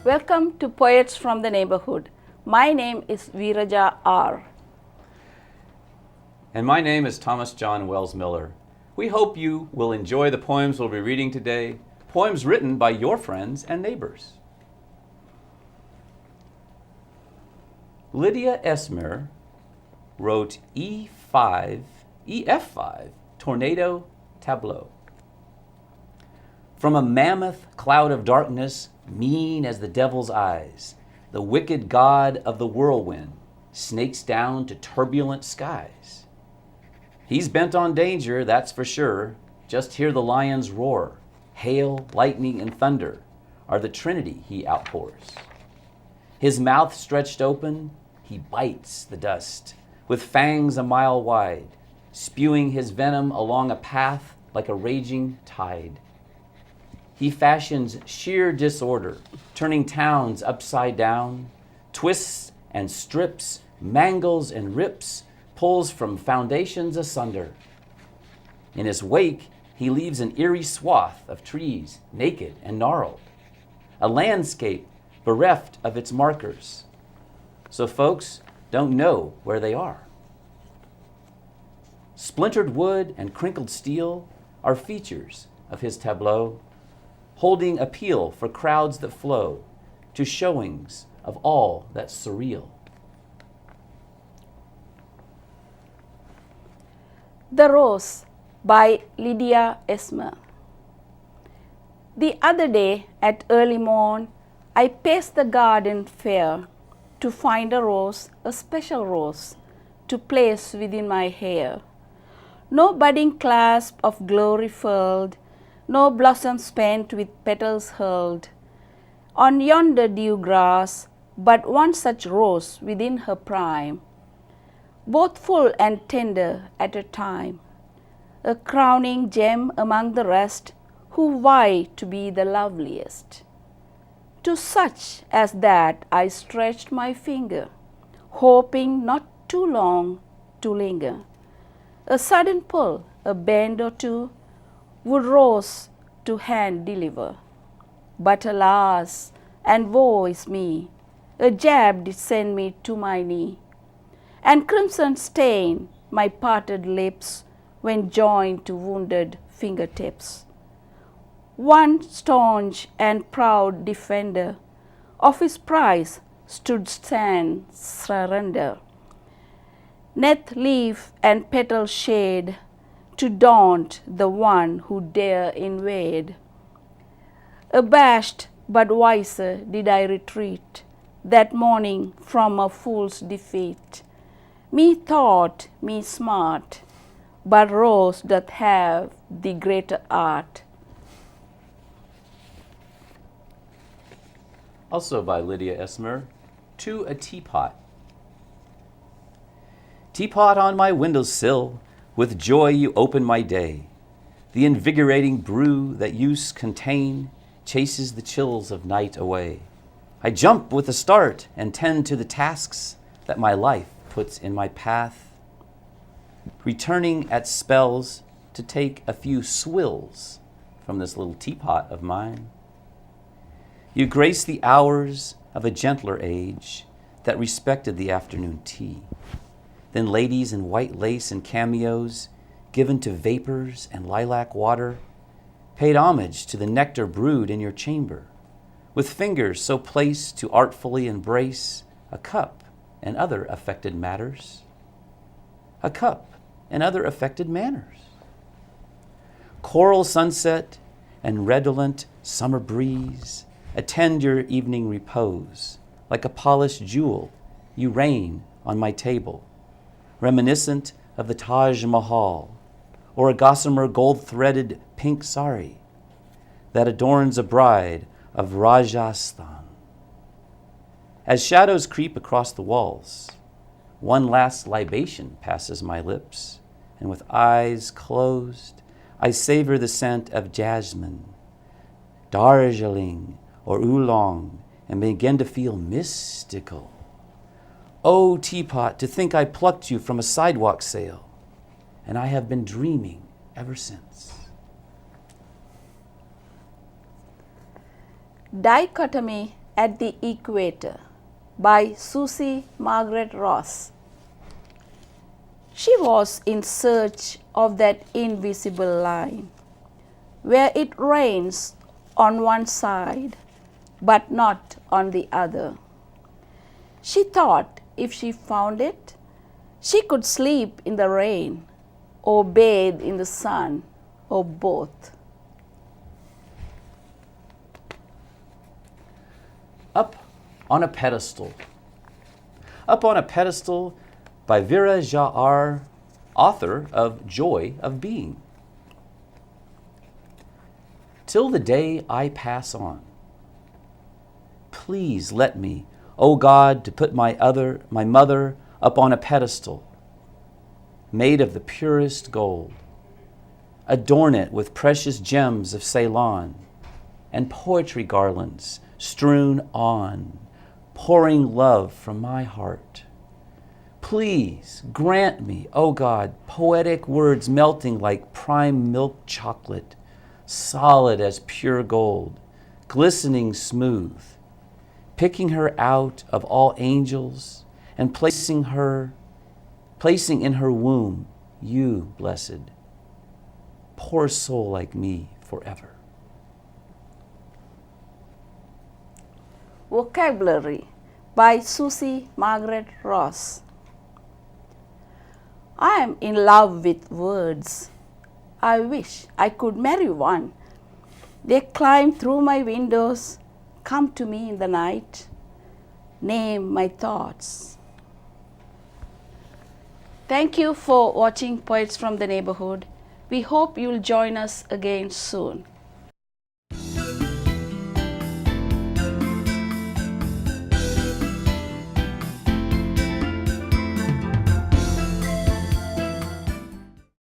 Welcome to Poets from the Neighborhood. My name is VeerajaR. And my name is Thomasjohn Wells Miller. We hope you will enjoy the poems we'll be reading today, poems written by your friends and neighbors. Lydia Esmer wrote EF5 Tornado Tableau. From a mammoth cloud of darkness, mean as the devil's eyes, the wicked god of the whirlwind snakes down to turbulent skies. He's bent on danger, that's for sure. Just hear the lions roar. Hail, lightning, and thunder are the trinity he outpours. His mouth stretched open, he bites the dust, with fangs a mile wide, spewing his venom along a path like a raging tide. He fashions sheer disorder, turning towns upside down, twists and strips, mangles and rips, pulls from foundations asunder. In his wake, he leaves an eerie swath of trees, naked and gnarled, a landscape bereft of its markers, so folks don't know where they are. Splintered wood and crinkled steel are features of his tableau, holding appeal for crowds that flow to showings of all that's surreal. The Rose by Lydia Esmer. The other day at early morn, I paced the garden fair to find a rose, a special rose, to place within my hair. No budding clasp of glory furled, no blossom spent with petals hurled on yonder dew grass, but one such rose within her prime, both full and tender at a time, a crowning gem among the rest, who vie to be the loveliest. To such as that I stretched my finger, hoping not too long to linger. A sudden pull, a bend or two, would rose to hand deliver. But alas, and woe is me, a jab did send me to my knee, and crimson stain my parted lips when joined to wounded fingertips. One staunch and proud defender of his prize stood stand surrender, neath leaf and petal shade, to daunt the one who dare invade. Abashed but wiser did I retreat that morning from a fool's defeat. Me thought me smart, but rose doth have the greater art. Also by Lydia Esmer, To a Teapot. Teapot on my windowsill, with joy you open my day. The invigorating brew that use contain chases the chills of night away. I jump with a start and tend to the tasks that my life puts in my path, returning at spells to take a few swills from this little teapot of mine. You grace the hours of a gentler age that respected the afternoon tea. Then ladies in white lace and cameos, given to vapors and lilac water, paid homage to the nectar brewed in your chamber, with fingers so placed to artfully embrace a cup and other affected matters. A cup and other affected manners. Coral sunset and redolent summer breeze attend your evening repose. Like a polished jewel, you reign on my table, reminiscent of the Taj Mahal, or a gossamer gold-threaded pink sari that adorns a bride of Rajasthan. As shadows creep across the walls, one last libation passes my lips, and with eyes closed, I savor the scent of jasmine, Darjeeling, or oolong, and begin to feel mystical. Oh, teapot, to think I plucked you from a sidewalk sale, and I have been dreaming ever since. Dichotomy at the Equator by Susie Margaret Ross. She was in search of that invisible line where it rains on one side but not on the other. She thought if she found it, she could sleep in the rain or bathe in the sun or both. Up on a Pedestal. Up on a Pedestal by VeerajaR, author of Joy of Being. Till the day I pass on, please let me, O God, to put my mother up on a pedestal made of the purest gold. Adorn it with precious gems of Ceylon and poetry garlands strewn on, pouring love from my heart. Please grant me, O God, poetic words melting like prime milk chocolate, solid as pure gold, glistening smooth, picking her out of all angels and placing in her womb you, blessed, poor soul like me forever. Vocabulary by Susie Margaret Ross. I am in love with words. I wish I could marry one. They climb through my windows, come to me in the night, name my thoughts. Thank you for watching Poets from the Neighborhood. We hope you'll join us again soon.